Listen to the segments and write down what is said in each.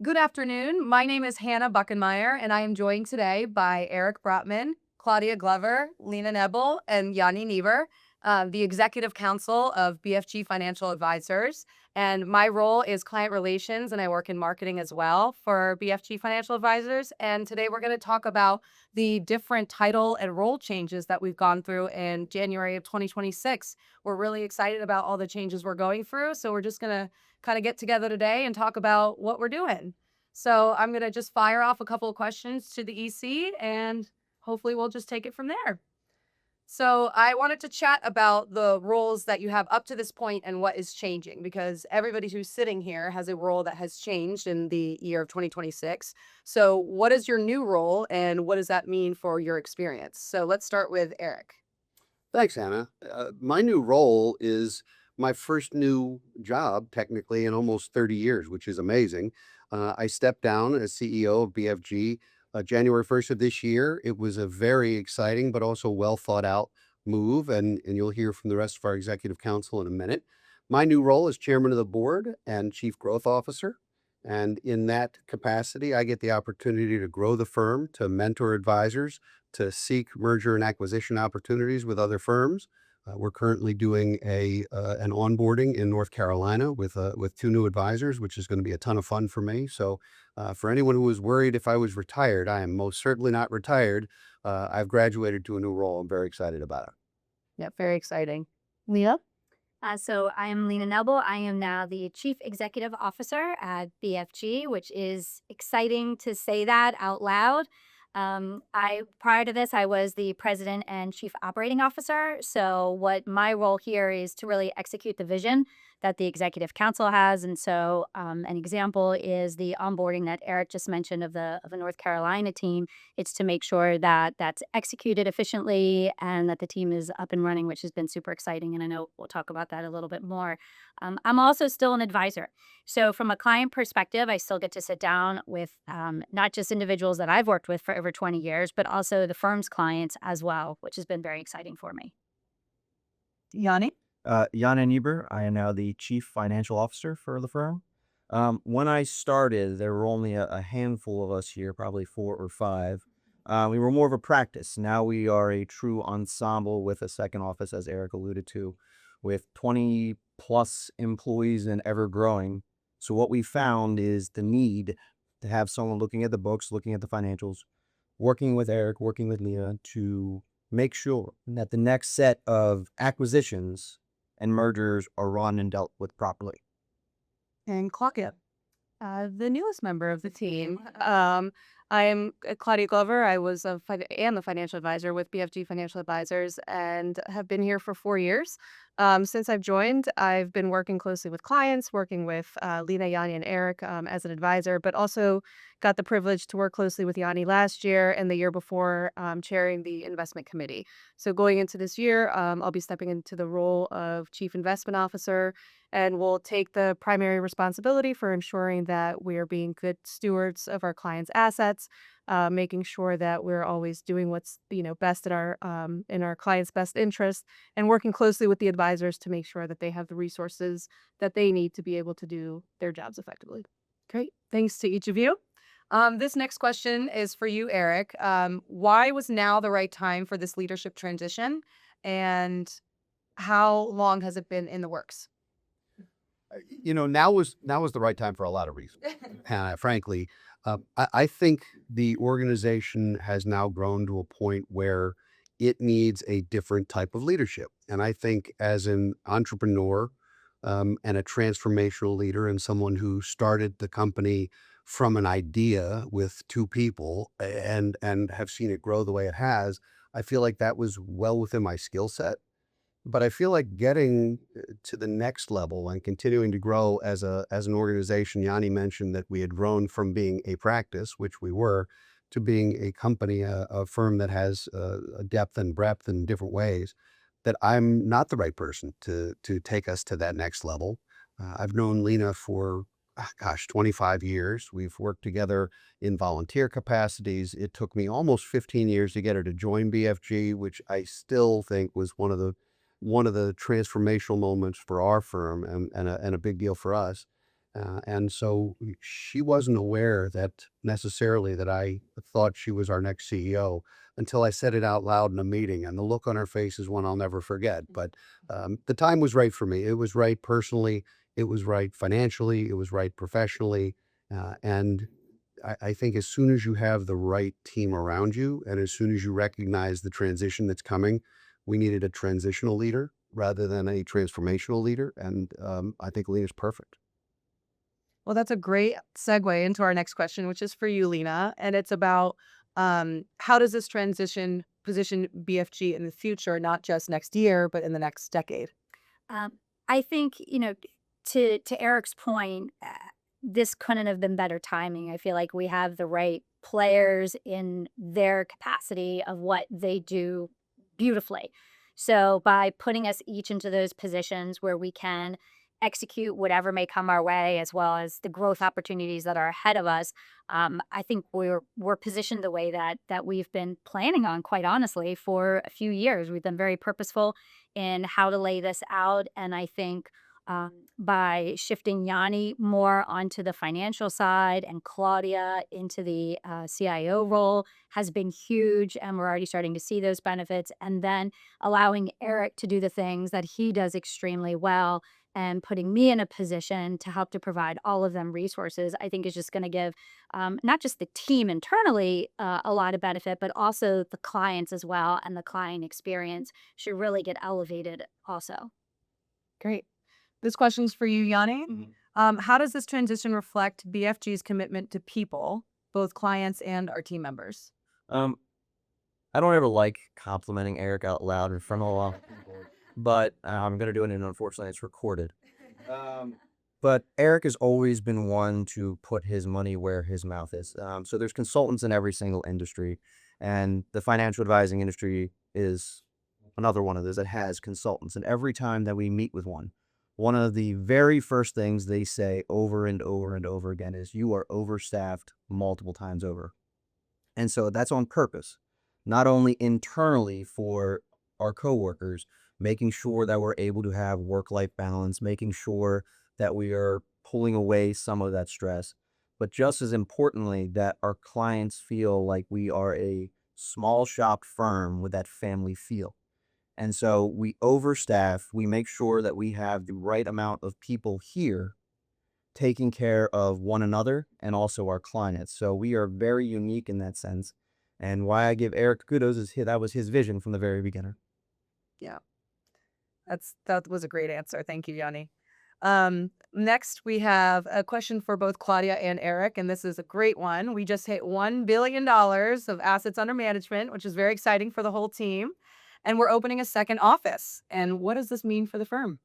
Good afternoon. My name is Hannah Buckenmaier, and I am joined today by Eric Brotman, Claudia Glover, Lena Nebel, and Yanni Niebuhr, the Executive Council of BFG Financial Advisors. And my role is client relations, and I work in marketing as well for BFG Financial Advisors. And today we're going to talk about the different title and role changes that we've gone through in January of 2026. We're really excited about all the changes we're going through. So we're just going to kind of get together today and talk about what we're doing. So I'm going to just fire off a couple of questions to the EC and hopefully we'll just take it from there. So I wanted to chat about the roles that you have up to this point and what is changing because everybody who's sitting here has a role that has changed in the year of 2026. So what is your new role and what does that mean for your experience? So let's start with Eric. Thanks, Hannah. My new role is my first new job, technically, in almost 30 years, which is amazing. I stepped down as CEO of BFG January 1st of this year. It was a very exciting, but also well thought out move, and you'll hear from the rest of our executive council in a minute. My new role is chairman of the board and chief growth officer. And in that capacity, I get the opportunity to grow the firm, to mentor advisors, to seek merger and acquisition opportunities with other firms. We're currently doing an onboarding in North Carolina with two new advisors, which is going to be a ton of fun for me. So, for anyone who was worried if I was retired, I am most certainly not retired. I've graduated to a new role. I'm very excited about it. Yeah, very exciting. Leah? So I am Lena Nebel. I am now the Chief Executive Officer at BFG, which is exciting to say that out loud. I prior to this, I was the President and Chief Operating Officer. So what my role here is to really execute the vision that the Executive Council has. And so an example is the onboarding that Eric just mentioned of the North Carolina team. It's to make sure that that's executed efficiently and that the team is up and running, which has been super exciting. And I know we'll talk about that a little bit more. I'm also still an advisor. So, from a client perspective, I still get to sit down with not just individuals that I've worked with for over 20 years, but also the firm's clients as well, which has been very exciting for me. Yanni? Yanni Niebuhr. I am now the chief financial officer for the firm. When I started, there were only a handful of us here, probably four or five. We were more of a practice. Now we are a true ensemble with a second office, as Eric alluded to, with 20 plus employees and ever growing. So what we found is the need to have someone looking at the books, looking at the financials, working with Eric, working with Leah to make sure that the next set of acquisitions and mergers are run and dealt with properly. And Claudia? The newest member of the team. I am Claudia Glover. I was am the financial advisor with BFG Financial Advisors and have been here for 4 years. Since I've joined, I've been working closely with clients, working with Lena, Yanni, and Eric as an advisor, but also got the privilege to work closely with Yanni last year and the year before, chairing the investment committee. So going into this year, I'll be stepping into the role of chief investment officer and will take the primary responsibility for ensuring that we are being good stewards of our clients' assets, making sure that we're always doing what's best in our clients' best interest, and working closely with the advisors to make sure that they have the resources that they need to be able to do their jobs effectively. Great, thanks to each of you. This next question is for you, Eric. Why was now the right time for this leadership transition, and how long has it been in the works? Now was the right time for a lot of reasons. Hannah, frankly, I think the organization has now grown to a point where it needs a different type of leadership. And I think as an entrepreneur and a transformational leader and someone who started the company from an idea with two people and have seen it grow the way it has, I feel like that was well within my skill set. But I feel like getting to the next level and continuing to grow as an organization. Yanni mentioned that we had grown from being a practice, which we were, to being a company, a firm that has a depth and breadth in different ways. That I'm not the right person to take us to that next level. I've known Lena for 25 years. We've worked together in volunteer capacities. It took me almost 15 years to get her to join BFG, which I still think was one of the transformational moments for our firm and a big deal for us. And so she wasn't aware that necessarily that I thought she was our next CEO until I said it out loud in a meeting. And the look on her face is one I'll never forget. But the time was right for me. It was right personally. It was right financially. It was right professionally. And I think as soon as you have the right team around you, and as soon as you recognize the transition that's coming, we needed a transitional leader rather than a transformational leader. And I think Lena's perfect. Well, that's a great segue into our next question, which is for you, Lena. And it's about how does this transition position BFG in the future, not just next year, but in the next decade? Um, I think, to Eric's point, this couldn't have been better timing. I feel like we have the right players in their capacity of what they do beautifully. So by putting us each into those positions where we can execute whatever may come our way, as well as the growth opportunities that are ahead of us, I think we're positioned the way that we've been planning on, quite honestly, for a few years. We've been very purposeful in how to lay this out, and I think by shifting Yanni more onto the financial side and Claudia into the CIO role has been huge. And we're already starting to see those benefits. And then allowing Eric to do the things that he does extremely well and putting me in a position to help to provide all of them resources, I think is just going to give not just the team internally a lot of benefit, but also the clients as well. And the client experience should really get elevated also. Great. This question's for you, Yanni. How does this transition reflect BFG's commitment to people, both clients and our team members? Um, I don't ever like complimenting Eric out loud in front of a lot of people, but I'm gonna do it, and unfortunately, it's recorded. Um, but Eric has always been one to put his money where his mouth is. So there's consultants in every single industry, and the financial advising industry is another one of those that has consultants. And every time that we meet with one of the very first things they say over and over and over again is, "You are overstaffed multiple times over." And so that's on purpose, not only internally for our coworkers, making sure that we're able to have work-life balance, making sure that we are pulling away some of that stress, but just as importantly, that our clients feel like we are a small shop firm with that family feel. And so we overstaff, we make sure that we have the right amount of people here taking care of one another and also our clients. So we are very unique in that sense. And why I give Eric kudos is that was his vision from the very beginning. Yeah, that was a great answer. Thank you, Yanni. Next, we have a question for both Claudia and Eric, and this is a great one. We just hit $1 billion of assets under management, which is very exciting for the whole team. And we're opening a second office. And what does this mean for the firm?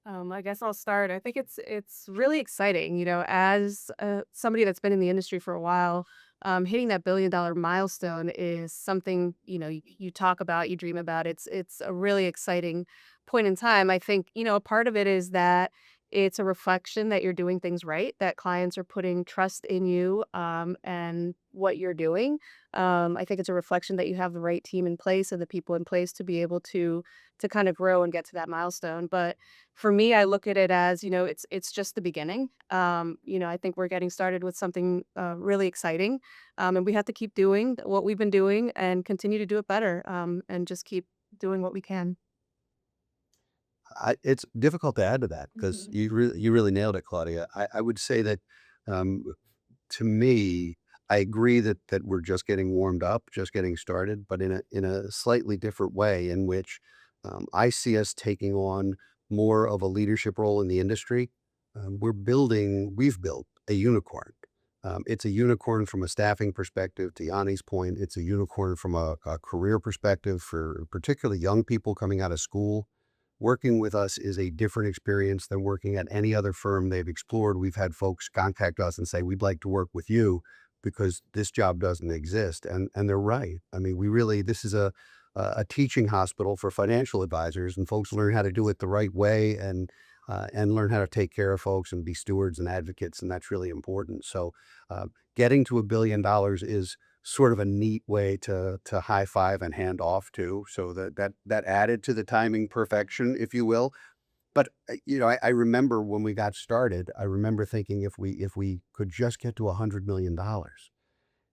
I guess I'll start. I think it's really exciting, as somebody that's been in the industry for a while. Hitting that $1 billion milestone is something you talk about, you dream about. It's a really exciting point in time. I think a part of it is that it's a reflection that you're doing things right, that clients are putting trust in you and what you're doing. I think it's a reflection that you have the right team in place and the people in place to be able to kind of grow and get to that milestone. But for me, I look at it as, it's just the beginning. I think we're getting started with something really exciting. And we have to keep doing what we've been doing and continue to do it better and just keep doing what we can. It's difficult to add to that because Mhm. you really nailed it, Claudia. I would say that um, to me, I agree that we're just getting warmed up, just getting started, but in a slightly different way in which I see us taking on more of a leadership role in the industry. We've built a unicorn. It's a unicorn from a staffing perspective. To Yanni's point, it's a unicorn from a career perspective for particularly young people coming out of school. Working with us is a different experience than working at any other firm they've explored. We've had folks contact us and say, "We'd like to work with you because this job doesn't exist." And they're right. I mean, this is a teaching hospital for financial advisors, and folks learn how to do it the right way and learn how to take care of folks and be stewards and advocates, and that's really important. So, getting to $1 billion is sort of a neat way to high five and hand off to. So that added to the timing perfection, if you will. But I remember when we got started, I remember thinking if we could just get to $100 million,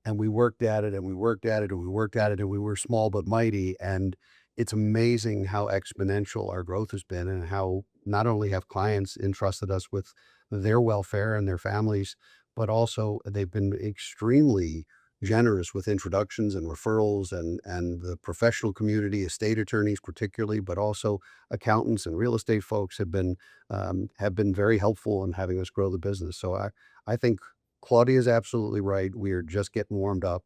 and we worked at it and we worked at it and we worked at it and we were small but mighty. And it's amazing how exponential our growth has been and how not only have clients entrusted us with their welfare and their families, but also they've been extremely generous with introductions and referrals, and the professional community, estate attorneys particularly, but also accountants and real estate folks have been very helpful in having us grow the business. So I think Claudia is absolutely right. We are just getting warmed up.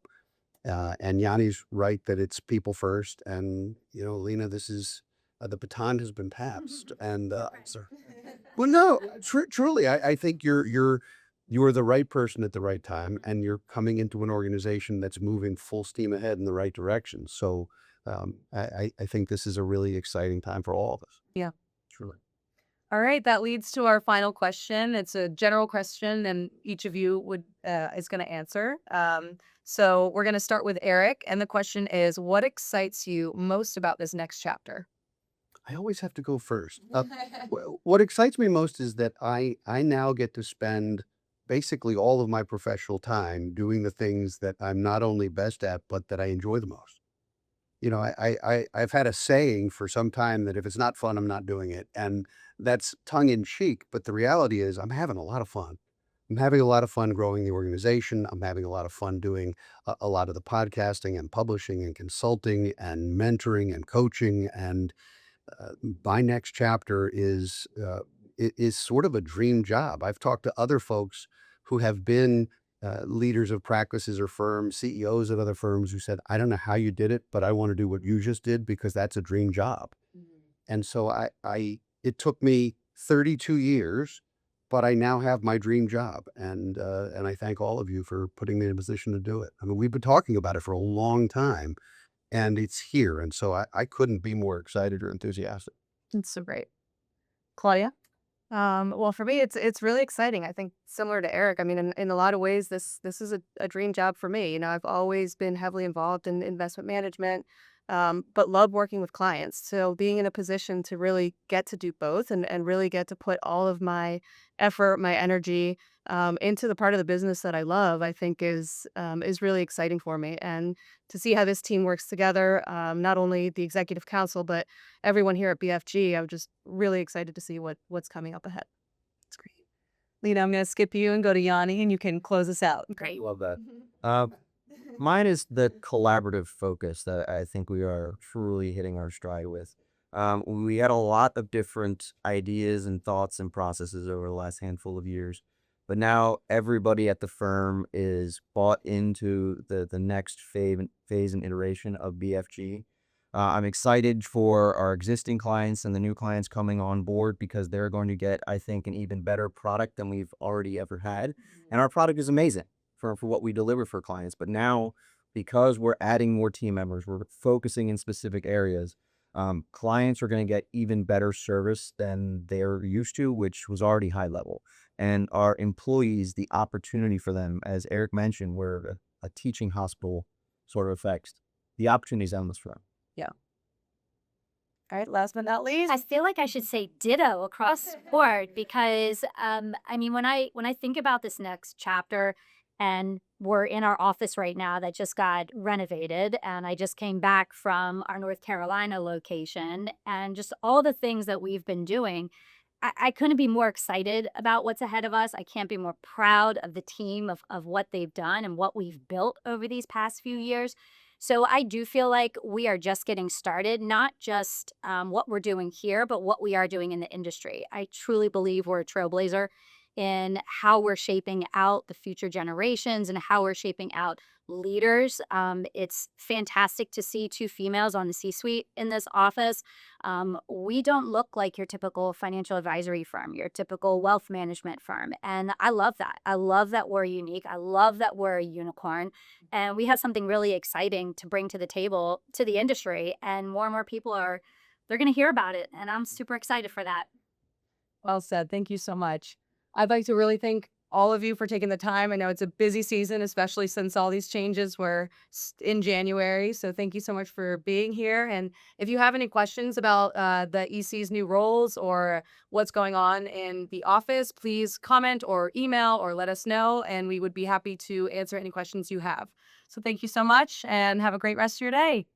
And Yanni's right that it's people first. And, Lena, this is the baton has been passed. And, sir. Well, no, truly, I think you're the right person at the right time, and you're coming into an organization that's moving full steam ahead in the right direction. So I think this is a really exciting time for all of us. Yeah. Truly. All right, that leads to our final question. It's a general question, and each of you is going to answer. So we're going to start with Eric, and the question is, what excites you most about this next chapter? I always have to go first. What excites me most is that I now get to spend basically all of my professional time doing the things that I'm not only best at, but that I enjoy the most. I've had a saying for some time that if it's not fun, I'm not doing it. And that's tongue in cheek. But the reality is I'm having a lot of fun. I'm having a lot of fun growing the organization. I'm having a lot of fun doing a lot of the podcasting and publishing and consulting and mentoring and coaching. And my next chapter is sort of a dream job. I've talked to other folks who have been leaders of practices or firms, CEOs of other firms, who said, "I don't know how you did it, but I want to do what you just did because that's a dream job." And so it took me 32 years, but I now have my dream job, and I thank all of you for putting me in a position to do it. I mean, we've been talking about it for a long time, and it's here, and so I couldn't be more excited or enthusiastic. It's so great. Claudia? Well, for me, it's really exciting. I think similar to Eric. I mean, in a lot of ways, this is a dream job for me. I've always been heavily involved in investment management, but love working with clients. So being in a position to really get to do both and really get to put all of my effort, my energy into the part of the business that I love, I think is really exciting for me. And to see how this team works together, not only the executive council, but everyone here at BFG, I'm just really excited to see what's coming up ahead. It's great. Lena, I'm going to skip you and go to Yanni, and you can close us out. Great. Love that. Mine is the collaborative focus that I think we are truly hitting our stride with. We had a lot of different ideas and thoughts and processes over the last handful of years, but now everybody at the firm is bought into the next phase and iteration of BFG. I'm excited for our existing clients and the new clients coming on board because they're going to get, I think, an even better product than we've already ever had. And our product is amazing for what we deliver for clients. But now, because we're adding more team members, we're focusing in specific areas, clients are going to get even better service than they're used to, which was already high level. And our employees, the opportunity for them, as Eric mentioned, we're a teaching hospital sort of effect. The opportunities on this front. Yeah. All right. Last but not least, I feel like I should say ditto across the board because I mean when I think about this next chapter, and we're in our office right now that just got renovated, and I just came back from our North Carolina location, and just all the things that we've been doing, I couldn't be more excited about what's ahead of us. I can't be more proud of the team of what they've done and what we've built over these past few years. So I do feel like we are just getting started, not just what we're doing here, but what we are doing in the industry. I truly believe we're a trailblazer in how we're shaping out the future generations and how we're shaping out leaders. It's fantastic to see two females on the C-suite in this office. We don't look like your typical financial advisory firm, your typical wealth management firm. And I love that. I love that we're unique. I love that we're a unicorn. And we have something really exciting to bring to the table to the industry. And more people they're going to hear about it. And I'm super excited for that. well said. Thank you so much. I'd like to really thank all of you for taking the time. I know it's a busy season, especially since all these changes were in January. So thank you so much for being here. And if you have any questions about the EC's new roles or what's going on in the office, please comment or email or let us know, and we would be happy to answer any questions you have. So thank you so much and have a great rest of your day.